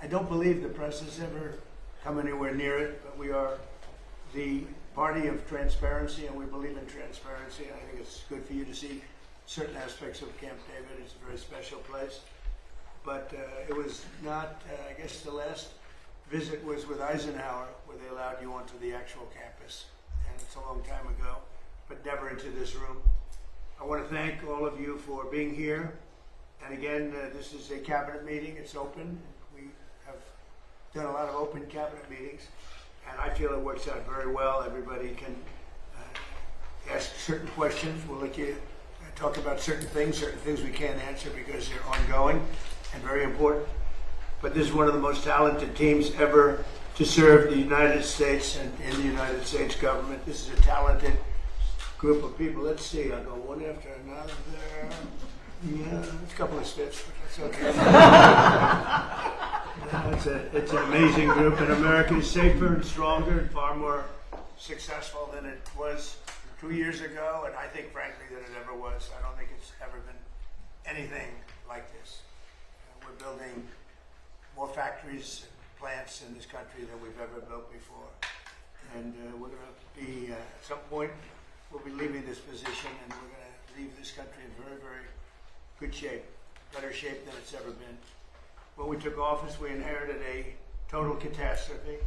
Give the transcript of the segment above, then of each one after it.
I don't believe the press has ever come anywhere near it, but we are the party of transparency, and we believe in transparency. I think it's good for you to see certain aspects of Camp David. It's a very special place. But it was not, I guess the last visit was with Eisenhower, where they allowed you onto the actual campus. And it's a long time ago, but never into this room. I want to thank all of you for being here. And again, this is a cabinet meeting. It's open. We have done a lot of open cabinet meetings, and I feel it works out very well. Everybody can ask certain questions. We'll let you talk about certain things we can't answer because they're ongoing and very important. But this is one of the most talented teams ever to serve the United States and in the United States government. This is a talented group of people. Let's see, I'll go one after another. Yeah, it's a couple of steps, but that's okay. It's an amazing group, and America is safer and stronger and far more successful than it was 2 years ago, and I think, frankly, that it ever was. I don't think it's ever been anything like this. We're building more factories and plants in this country than we've ever built before. And we're going to be, at some point, we'll be leaving this position, and we're going to leave this country in very, very good shape, better shape than it's ever been. When we took office, we inherited a total catastrophe.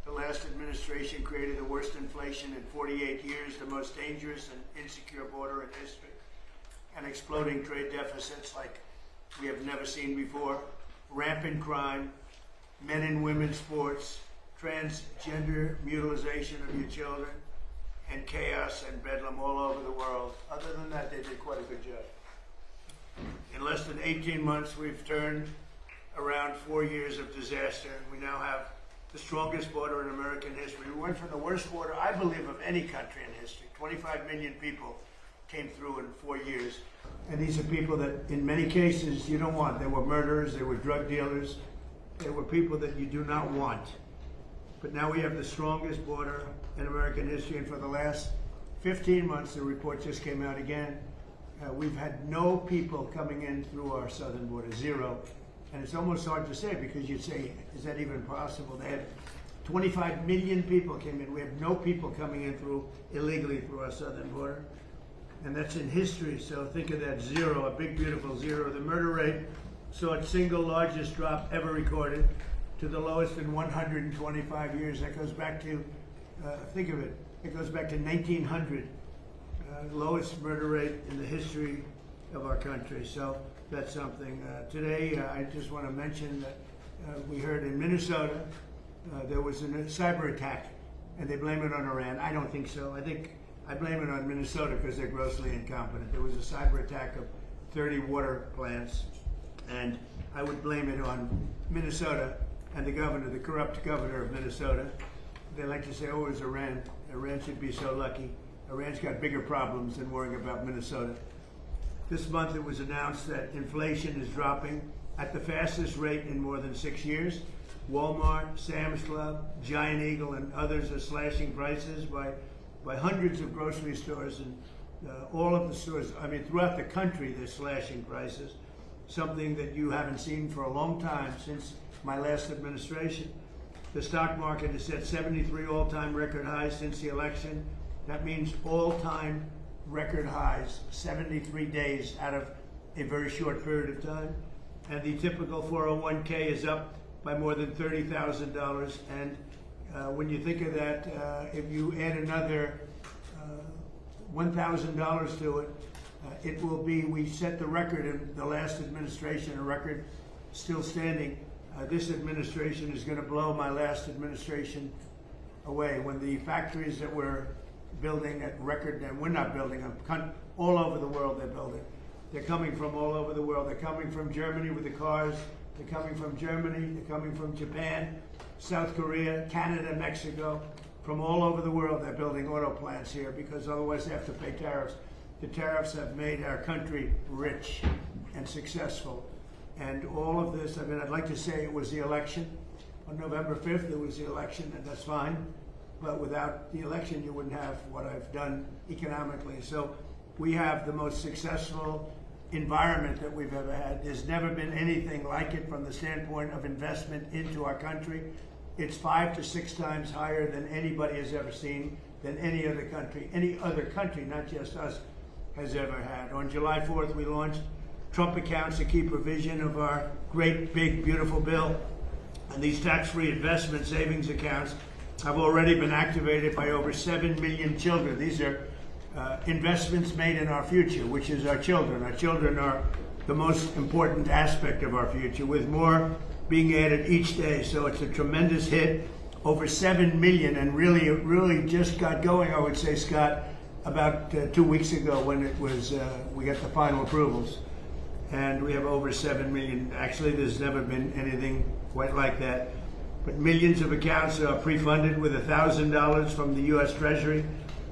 The last administration created the worst inflation in 48 years, the most dangerous and insecure border in history, and exploding trade deficits like we have never seen before, rampant crime, men and women's sports, transgender mutilization of your children, and chaos and bedlam all over the world. Other than that, they did quite a good job. In less than 18 months, we've turned around 4 years of disaster. We now have the strongest border in American history. We went from the worst border, I believe, of any country in history. 25 million people came through in 4 years. And these are people that, in many cases, you don't want. They were murderers, they were drug dealers, they were people that you do not want. But now we have the strongest border in American history, and for the last 15 months, the report just came out again, we've had no people coming in through our southern border, zero. And it's almost hard to say because you'd say, is that even possible? They had 25 million people came in. We have no people coming in illegally through our southern border. And that's in history, so think of that zero, a big beautiful zero. The murder rate saw its single largest drop ever recorded to the lowest in 125 years. That goes back to, think of it, it goes back to 1900. Lowest murder rate in the history of our country. So that's something. Today, I just want to mention that we heard in Minnesota there was a cyber attack, and they blame it on Iran. I don't think so. I blame it on Minnesota because they're grossly incompetent. There was a cyber attack of 30 water plants, and I would blame it on Minnesota and the governor, the corrupt governor of Minnesota. They like to say, oh, it was Iran. Iran should be so lucky. Iran's got bigger problems than worrying about Minnesota. This month it was announced that inflation is dropping at the fastest rate in more than 6 years. Walmart, Sam's Club, Giant Eagle, and others are slashing prices by hundreds of grocery stores, and all of the stores, I mean, throughout the country, they're slashing prices, something that you haven't seen for a long time since my last administration. The stock market has set 73 all-time record highs since the election. That means all-time record highs, 73 days out of a very short period of time. And the typical 401k is up by more than $30,000. And when you think of that, if you add another $1,000 to it, it will be, we set the record in the last administration, a record still standing. This administration is going to blow my last administration away. When the factories that we're building at record, and we're not building them, all over the world they're building. They're coming from all over the world. They're coming from Germany with the cars. They're coming from Germany. They're coming from Japan, South Korea, Canada, Mexico. From all over the world, they're building auto plants here because otherwise they have to pay tariffs. The tariffs have made our country rich and successful. And all of this, I mean, I'd like to say it was the election. On November 5th, it was the election, and that's fine. But without the election, you wouldn't have what I've done economically. So we have the most successful environment that we've ever had. There's never been anything like it from the standpoint of investment into our country. It's 5 to 6 times higher than anybody has ever seen, than any other country, not just us, has ever had. On July 4th, we launched Trump accounts, a key provision of our great, big, beautiful bill. And these tax-free investment savings accounts have already been activated by over 7 million children. These are investments made in our future, which is our children. Our children are the most important aspect of our future, with more being added each day. So it's a tremendous hit. Over 7 million, and really just got going, I would say, Scott, about 2 weeks ago when it was we got the final approvals. And we have over 7 million. Actually, there's never been anything quite like that. But millions of accounts are pre-funded with $1,000 from the U.S. Treasury,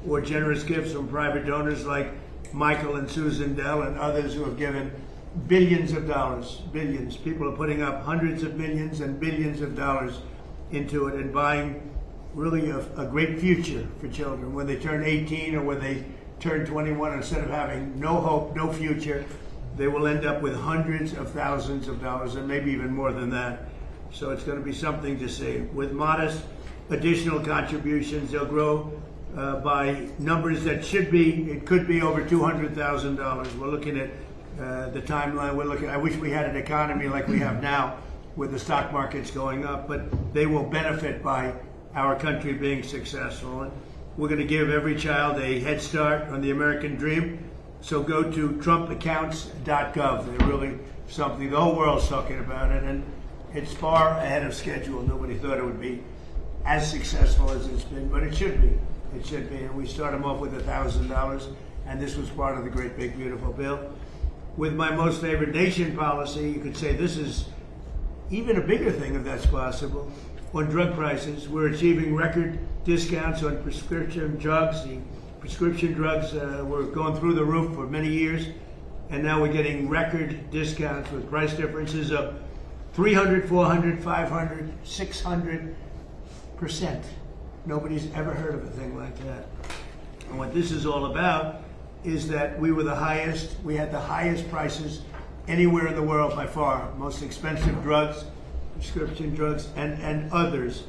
or generous gifts from private donors like Michael and Susan Dell and others who have given billions of dollars. Billions. People are putting up hundreds of millions and billions of dollars into it and buying really a great future for children. When they turn 18 or when they turn 21, instead of having no hope, no future, they will end up with hundreds of thousands of dollars and maybe even more than that. So it's going to be something to see. With modest additional contributions, they'll grow by numbers that it could be over $200,000. We're looking at the timeline. I wish we had an economy like we have now with the stock markets going up, but they will benefit by our country being successful. And we're going to give every child a head start on the American dream. So go to trumpaccounts.gov. They're really something, the whole world's talking about it, and it's far ahead of schedule. Nobody thought it would be as successful as it's been, but it should be. It should be. And we start them off with $1,000, and this was part of the great, big, beautiful bill. With my most favored nation policy, you could say this is even a bigger thing, if that's possible. On drug prices, we're achieving record discounts on prescription drugs. The prescription drugs were going through the roof for many years, and now we're getting record discounts with price differences of 300, 400, 500, 600%. Nobody's ever heard of a thing like that. And what this is all about is that we had the highest prices anywhere in the world by far. Most expensive drugs, prescription drugs, and others.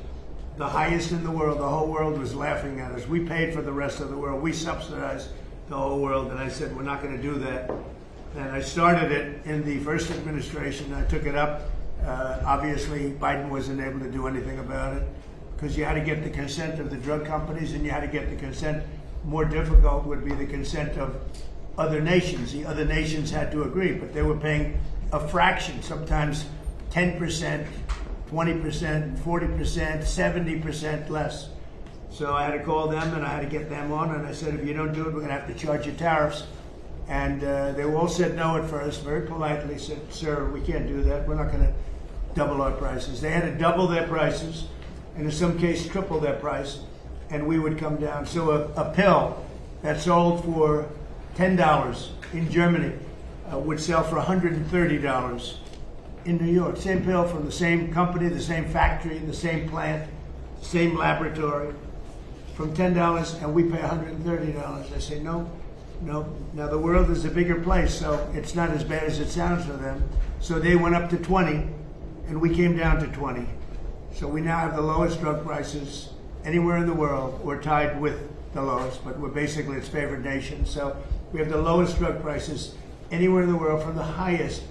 The highest in the world. The whole world was laughing at us. We paid for the rest of the world. We subsidized the whole world. And I said, we're not going to do that. And I started it in the first administration. I took it up. Obviously, Biden wasn't able to do anything about it because you had to get the consent of the drug companies, and you had to get the consent. More difficult would be the consent of other nations. The other nations had to agree, but they were paying a fraction, sometimes 10%, 20%, 40%, 70% less. So I had to call them and I had to get them on, and I said, if you don't do it, we're going to have to charge you tariffs. And they all said no at first, very politely said, sir, we can't do that. We're not going to double our prices. They had to double their prices, and in some cases triple their price, and we would come down. So a pill that sold for $10 in Germany would sell for $130 in New York. Same pill from the same company, the same factory, the same plant, same laboratory, from $10, and we pay $130. I say, no. Now the world is a bigger place, so it's not as bad as it sounds for them. So they went up to 20, and we came down to 20. So we now have the lowest drug prices anywhere in the world. We're tied with the lowest, but we're basically its favored nation. So we have the lowest drug prices anywhere in the world from the highest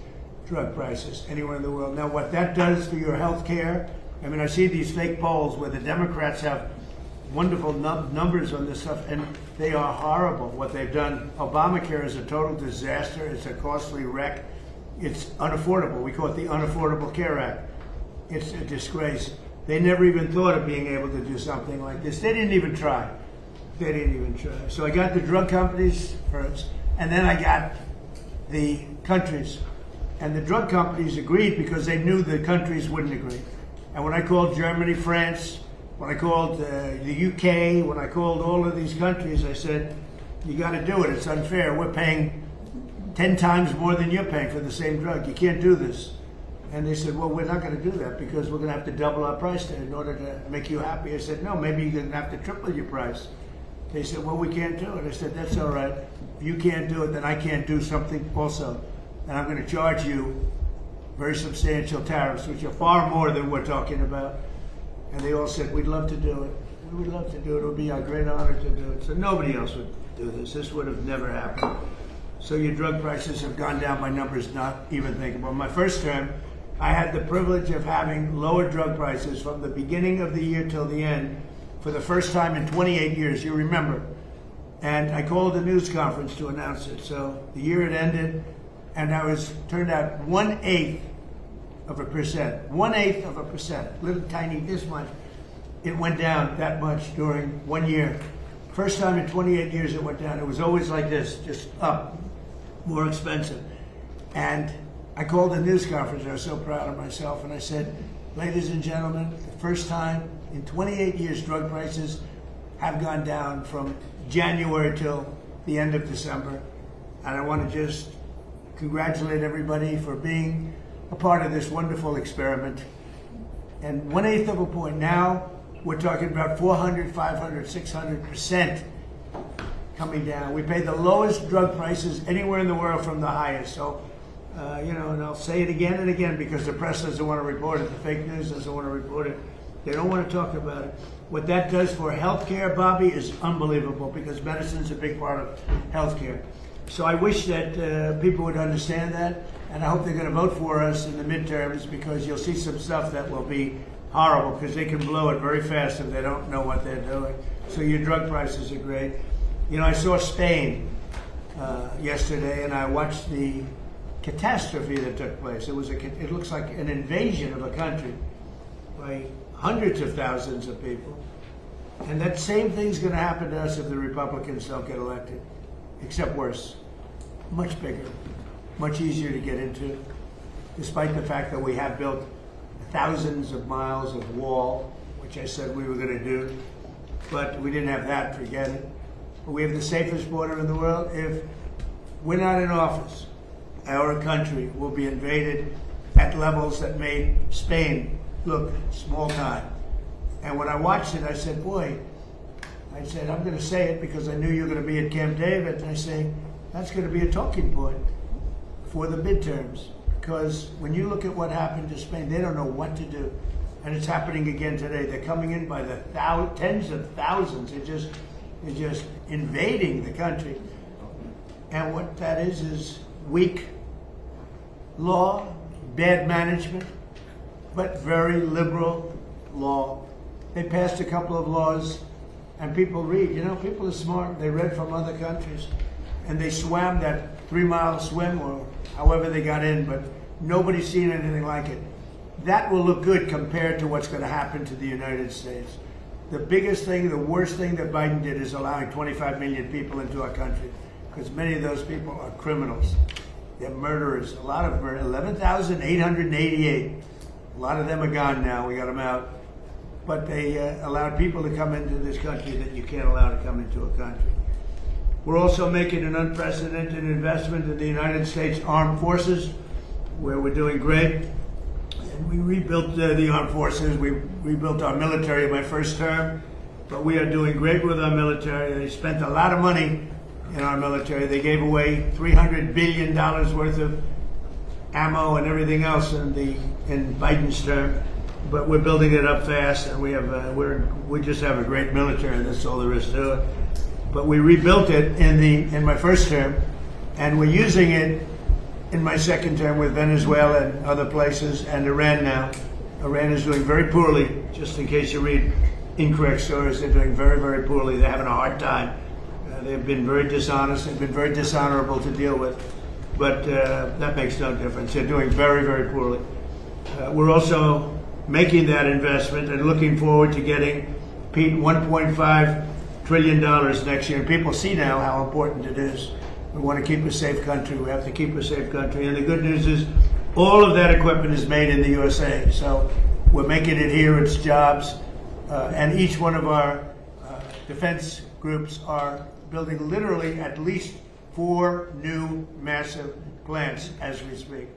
drug prices anywhere in the world. Now, what that does for your health care, I mean, I see these fake polls where the Democrats have wonderful numbers on this stuff, and they are horrible what they've done. Obamacare is a total disaster. It's a costly wreck. It's unaffordable. We call it the Unaffordable Care Act. It's a disgrace. They never even thought of being able to do something like this. They didn't even try. So I got the drug companies first, and then I got the countries. And the drug companies agreed because they knew the countries wouldn't agree. And when I called Germany, France, when I called the UK, when I called all of these countries, I said, you got to do it. It's unfair. We're paying 10 times more than you're paying for the same drug. You can't do this. And they said, well, we're not going to do that because we're going to have to double our price in order to make you happy. I said, no, maybe you're going to have to triple your price. They said, well, we can't do it. I said, that's all right. If you can't do it, then I can't do something also. And I'm going to charge you very substantial tariffs, which are far more than we're talking about. And they all said, we'd love to do it. We would love to do it. It would be our great honor to do it. So nobody else would do this. This would have never happened. So your drug prices have gone down by numbers not even thinkable. My first term, I had the privilege of having lower drug prices from the beginning of the year till the end for the first time in 28 years, you remember. And I called a news conference to announce it. So the year had ended, and I was turned out 1/8 of a percent. 1/8 of a percent, little tiny this much. It went down that much during 1 year. First time in 28 years it went down. It was always like this, just up, more expensive. And I called a news conference. I was so proud of myself, and I said, ladies and gentlemen, the first time in 28 years drug prices have gone down from January till the end of December. And I want to just congratulate everybody for being a part of this wonderful experiment. And 1/8 of a point. Now we're talking about 400, 500, 600% coming down. We pay the lowest drug prices anywhere in the world from the highest. So, and I'll say it again and again because the press doesn't want to report it. The fake news doesn't want to report it. They don't want to talk about it. What that does for healthcare, Bobby, is unbelievable because medicine is a big part of healthcare. So I wish that people would understand that, and I hope they're going to vote for us in the midterms because you'll see some stuff that will be horrible because they can blow it very fast if they don't know what they're doing. So your drug prices are great. I saw Spain yesterday, and I watched the catastrophe that took place. It looks like an invasion of a country by hundreds of thousands of people. And that same thing's going to happen to us if the Republicans don't get elected, except worse. Much bigger, much easier to get into, despite the fact that we have built thousands of miles of wall, which I said we were going to do. But we didn't have that, forget it. But we have the safest border in the world. If we're not in office, our country will be invaded at levels that made Spain look small time. And when I watched it, I said, boy, I'm going to say it because I knew you were going to be at Camp David. And I say, that's going to be a talking point for the midterms. Because when you look at what happened to Spain, they don't know what to do. And it's happening again today. They're coming in by the tens of thousands. They're just invading the country. And what that is weak law, bad management, but very liberal law. They passed a couple of laws, and people read. People are smart. They read from other countries, and they swam that 3-mile swim or however they got in, but nobody's seen anything like it. That will look good compared to what's going to happen to the United States. The biggest thing, the worst thing that Biden did is allowing 25 million people into our country, because many of those people are criminals. They're murderers. A lot of them, 11,888. A lot of them are gone now. We got them out. But they allowed people to come into this country that you can't allow to come into a country. We're also making an unprecedented investment in the United States Armed Forces, where we're doing great. And we rebuilt the armed forces. We rebuilt our military in my first term. But we are doing great with our military. They spent a lot of money in our military. They gave away $300 billion worth of ammo and everything else in Biden's term, but we're building it up fast, and we just have a great military. That's all there is to it. But we rebuilt it in my first term, and we're using it in my second term with Venezuela and other places, and Iran now. Iran is doing very poorly. Just in case you read incorrect stories, they're doing very, very poorly. They're having a hard time. They've been very dishonest. They've been very dishonorable to deal with. But that makes no difference. They're doing very, very poorly. We're also making that investment and looking forward to getting $1.5 trillion next year. And people see now how important it is. We want to keep a safe country. We have to keep a safe country. And the good news is all of that equipment is made in the USA. So we're making it here. It's jobs. And each one of our defense groups are building literally at least 4 new massive plants as we speak,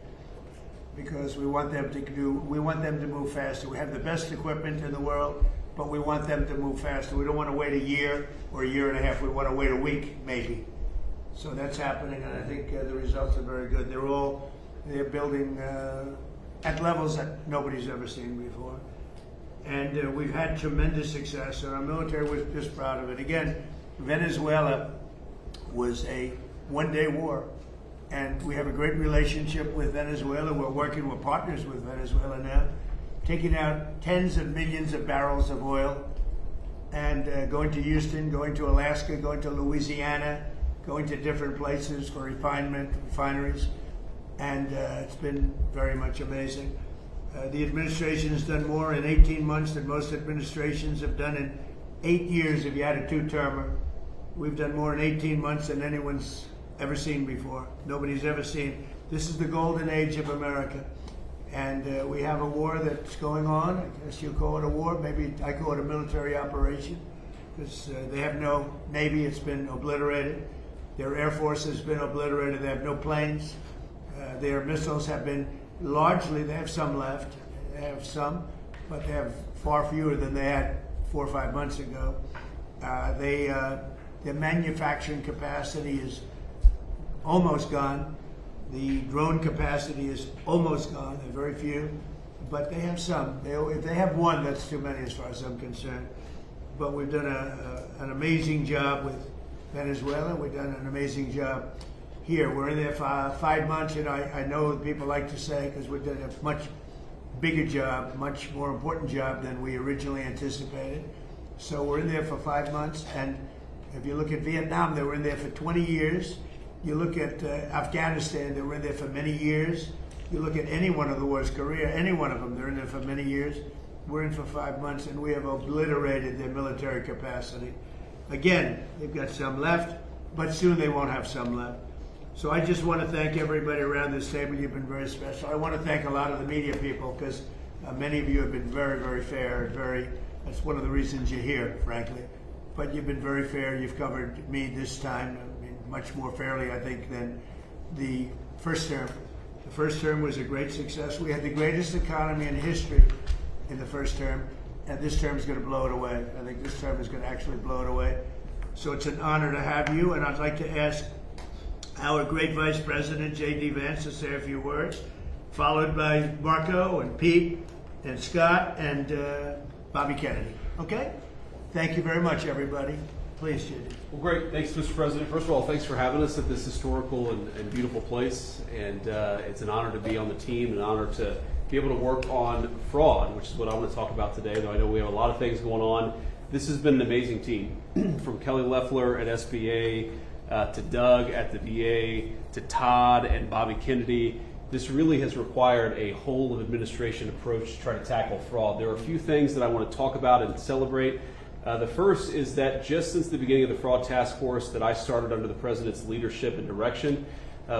because we want them to move faster. We have the best equipment in the world, but we want them to move faster. We don't want to wait a year or a year and a half. We want to wait a week, maybe. So that's happening, and I think the results are very good. They're building at levels that nobody's ever seen before. And we've had tremendous success, and our military was just proud of it. Again, Venezuela was a one-day war, and we have a great relationship with Venezuela. We're working with partners with Venezuela now, taking out tens of millions of barrels of oil, and going to Houston, going to Alaska, going to Louisiana, going to different places for refineries, and it's been very much amazing. The administration has done more in 18 months than most administrations have done in 8 years if you had a two-termer. We've done more in 18 months than anyone's ever seen before. Nobody's ever seen. This is the golden age of America. And we have a war that's going on. I guess you call it a war. Maybe I call it a military operation, because they have no Navy. It's been obliterated. Their Air Force has been obliterated. They have no planes. Their missiles have been largely, they have some left. They have some, but they have far fewer than they had 4 or 5 months ago. Their manufacturing capacity is almost gone. The drone capacity is almost gone. There are very few, but they have some. If they have one, that's too many as far as I'm concerned. But we've done an amazing job with Venezuela. We've done an amazing job here. We're in there for 5 months, and I know people like to say, because we've done a much bigger job, much more important job than we originally anticipated. So we're in there for 5 months, and if you look at Vietnam, they were in there for 20 years. You look at Afghanistan, they were in there for many years. You look at any one of the wars, Korea, any one of them, they're in there for many years. We're in for 5 months, and we have obliterated their military capacity. Again, they've got some left, but soon they won't have some left. So I just want to thank everybody around this table. You've been very special. I want to thank a lot of the media people, because many of you have been very, very fair and that's one of the reasons you're here, frankly. But you've been very fair. You've covered me this time, much more fairly, I think, than the first term. The first term was a great success. We had the greatest economy in history in the first term, and this term is going to blow it away. I think this term is going to actually blow it away. So it's an honor to have you, and I'd like to ask our great Vice President, J.D. Vance, to say a few words, followed by Marco and Pete and Scott and Bobby Kennedy. Okay? Thank you very much, everybody. Please, J.D. Well, great. Thanks, Mr. President. First of all, thanks for having us at this historical and beautiful place. And it's an honor to be on the team, an honor to be able to work on fraud, which is what I want to talk about today, though I know we have a lot of things going on. This has been an amazing team, from Kelly Loeffler at SBA, to Doug at the VA, to Todd and Bobby Kennedy. This really has required a whole of administration approach to try to tackle fraud. There are a few things that I want to talk about and celebrate. The first is that just since the beginning of the fraud task force that I started under the President's leadership and direction,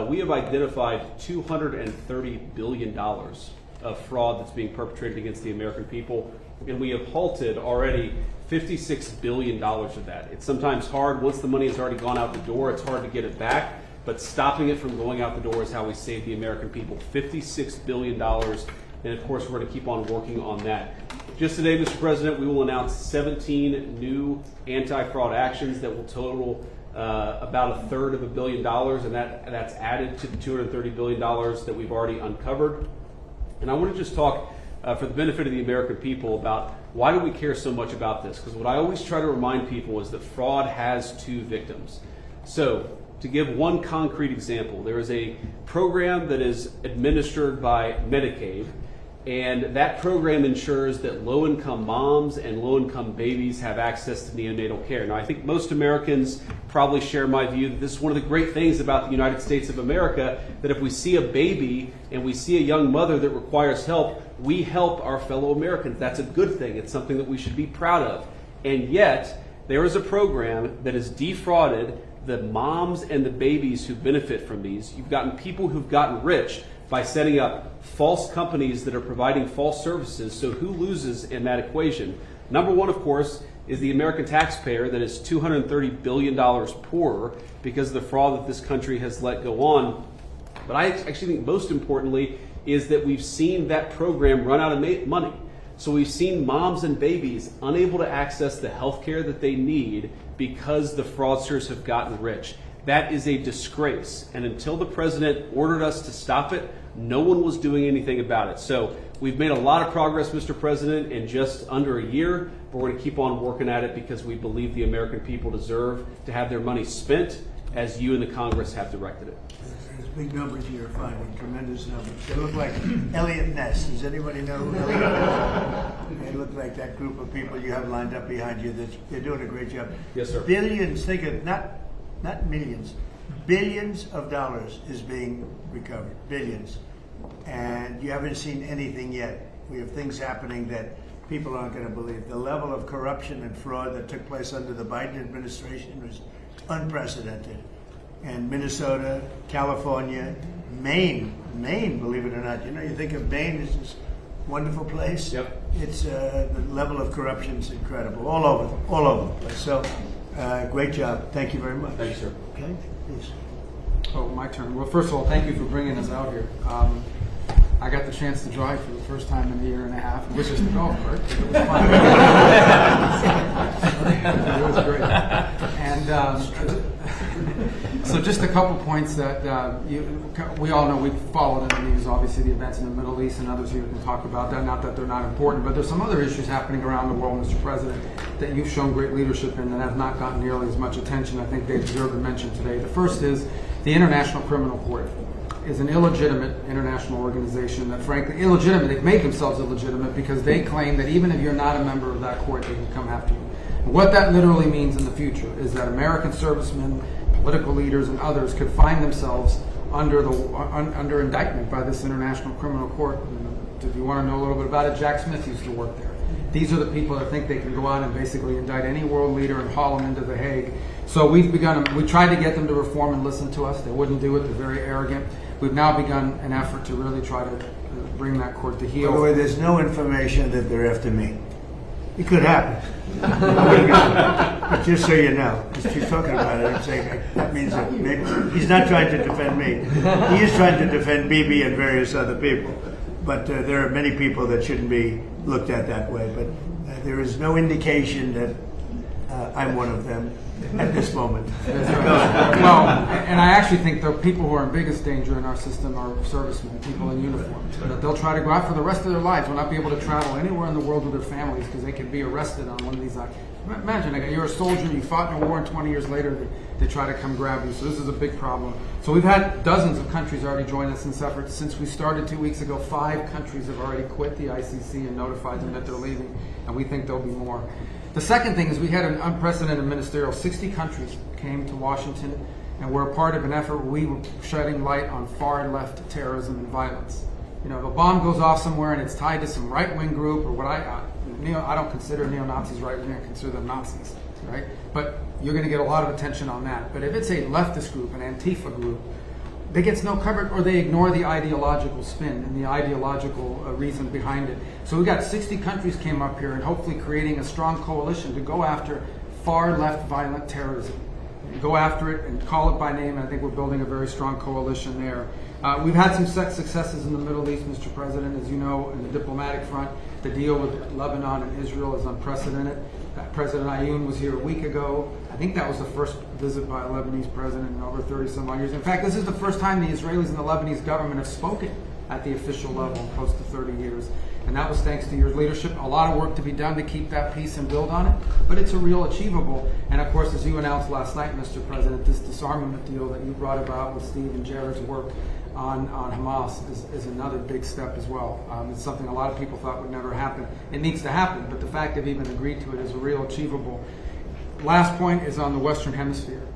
we have identified $230 billion of fraud that's being perpetrated against the American people, and we have halted already $56 billion of that. It's sometimes hard. Once the money has already gone out the door, it's hard to get it back, but stopping it from going out the door is how we save the American people. $56 billion, and of course we're going to keep on working on that. Just today, Mr. President, we will announce 17 new anti-fraud actions that will total about $1/3 of $1 billion, and that's added to the $230 billion that we've already uncovered. And I want to just talk for the benefit of the American people about why do we care so much about this? Because what I always try to remind people is that fraud has two victims. So to give one concrete example, there is a program that is administered by Medicaid, and that program ensures that low-income moms and low-income babies have access to neonatal care. Now, I think most Americans probably share my view that this is one of the great things about the United States of America, that if we see a baby and we see a young mother that requires help, we help our fellow Americans. That's a good thing. It's something that we should be proud of. And yet, there is a program that has defrauded the moms and the babies who benefit from these. You've gotten people who've gotten rich by setting up false companies that are providing false services. So who loses in that equation? Number one, of course, is the American taxpayer that is $230 billion poorer because of the fraud that this country has let go on. But I actually think most importantly is that we've seen that program run out of money. So we've seen moms and babies unable to access the health care that they need because the fraudsters have gotten rich. That is a disgrace. And until the president ordered us to stop it, no one was doing anything about it. So we've made a lot of progress, Mr. President, in just under a year, but we're going to keep on working at it because we believe the American people deserve to have their money spent as you and the Congress have directed it. There's big numbers you're finding, tremendous numbers. They look like Elliot Ness. Does anybody know who Elliot Ness is? They look like that group of people you have lined up behind you. They're doing a great job. Yes, sir. Billions, think of, not millions, billions of dollars is being recovered. Billions. And you haven't seen anything yet. We have things happening that people aren't going to believe. The level of corruption and fraud that took place under the Biden administration was unprecedented. And Minnesota, California, Maine, believe it or not. You know, you think of Maine as this wonderful place. Yep. It's the level of corruption is incredible, all over the place. So, great job. Thank you very much. Thank you, sir. Okay, please. Oh, my turn. Well, first of all, thank you for bringing us out here. I got the chance to drive for the first time in a year and a half, which is the golf cart. It was fun. It was great. And so just a couple points that we all know. We've followed in the news, obviously, the events in the Middle East, and others here can talk about that. Not that they're not important, but there's some other issues happening around the world, Mr. President, that you've shown great leadership in that have not gotten nearly as much attention. I think they deserve a mention today. The first is the International Criminal Court is an illegitimate international organization that, frankly, illegitimate. They've made themselves illegitimate because they claim that even if you're not a member of that court, they can come after you. And what that literally means in the future is that American servicemen, political leaders, and others could find themselves under indictment by this International Criminal Court. If you want to know a little bit about it, Jack Smith used to work there. These are the people that think they can go out and basically indict any world leader and haul them into The Hague. So we tried to get them to reform and listen to us. They wouldn't do it. They're very arrogant. We've now begun an effort to really try to bring that court to heel. By the way, there's no information that they're after me. It could happen. But just so you know, just keep talking about it and saying that means that maybe he's not trying to defend me. He is trying to defend Bibi and various other people. But there are many people that shouldn't be looked at that way. But there is no indication that I'm one of them at this moment. Well, and I actually think the people who are in biggest danger in our system are servicemen, people in uniform. That they'll try to go out for the rest of their lives, will not be able to travel anywhere in the world with their families because they could be arrested on one of these. Imagine, you're a soldier, you fought in a war, and 20 years later they try to come grab you. So this is a big problem. So we've had dozens of countries already join us in this effort. Since we started 2 weeks ago, 5 countries have already quit the ICC and notified them that they're leaving, and we think there'll be more. The second thing is we had an unprecedented ministerial. 60 countries came to Washington and were a part of an effort where we were shedding light on far-left terrorism and violence. You know, if a bomb goes off somewhere and it's tied to some right-wing group or what I don't consider neo-Nazis right-wing, I consider them Nazis, right? But you're going to get a lot of attention on that. But if it's a leftist group, an Antifa group, they get no coverage, or they ignore the ideological spin and the ideological reason behind it. So we got 60 countries came up here and hopefully creating a strong coalition to go after far left violent terrorism. Go after it and call it by name. I think we're building a very strong coalition there. We've had some successes in the Middle East, Mr. President. As you know, in the diplomatic front, the deal with Lebanon and Israel is unprecedented. President Ayoun was here a week ago. I think that was the first visit by a Lebanese president in over 30 some odd years. In fact, this is the first time the Israelis and the Lebanese government have spoken at the official level in close to 30 years. And that was thanks to your leadership. A lot of work to be done to keep that peace and build on it, but it's a real achievable. And of course, as you announced last night, Mr. President, this disarmament deal that you brought about with Steve and Jared's work on Hamas is another big step as well. It's something a lot of people thought would never happen. It needs to happen, but the fact they've even agreed to it is a real achievable. Last point is on the Western Hemisphere.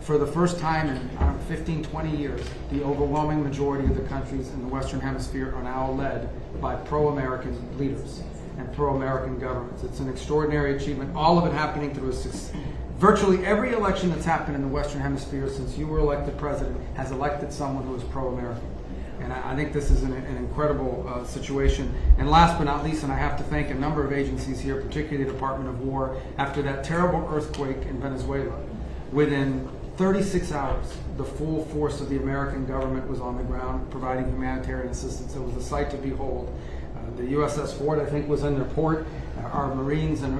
For the first time in 15, 20 years, the overwhelming majority of the countries in the Western Hemisphere are now led by pro-American leaders and pro-American governments. It's an extraordinary achievement, all of it happening through virtually every election that's happened in the Western Hemisphere since you were elected president has elected someone who is pro-American. And I think this is an incredible situation. And last but not least, and I have to thank a number of agencies here, particularly the Department of War, after that terrible earthquake in Venezuela, within 36 hours, the full force of the American government was on the ground providing humanitarian assistance. It was a sight to behold. the USS Ford, I think, was in their port. Our Marines and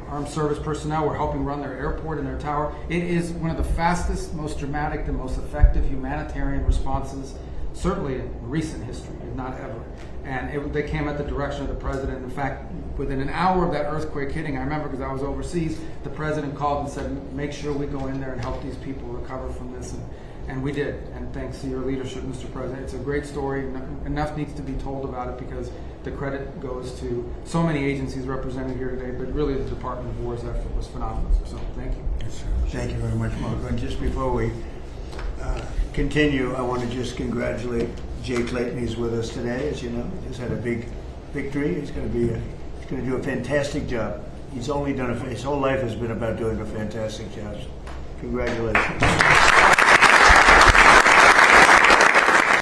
armed service personnel were helping run their airport and their tower. It is one of the fastest, most dramatic, and most effective humanitarian responses, certainly in recent history, if not ever. And they came at the direction of the president. In fact, within an hour of that earthquake hitting, I remember because I was overseas, the president called and said, make sure we go in there and help these people recover from this. And we did. And thanks to your leadership, Mr. President. It's a great story. Enough needs to be told about it because the credit goes to so many agencies represented here today, but really the Department of War's effort was phenomenal. So thank you. Thank you very much, Marco. And just before we continue, I want to just congratulate Jay Clayton. He's with us today, as you know. He just had a big victory. He's going to do a fantastic job. He's only done his whole life has been about doing a fantastic job. So congratulations.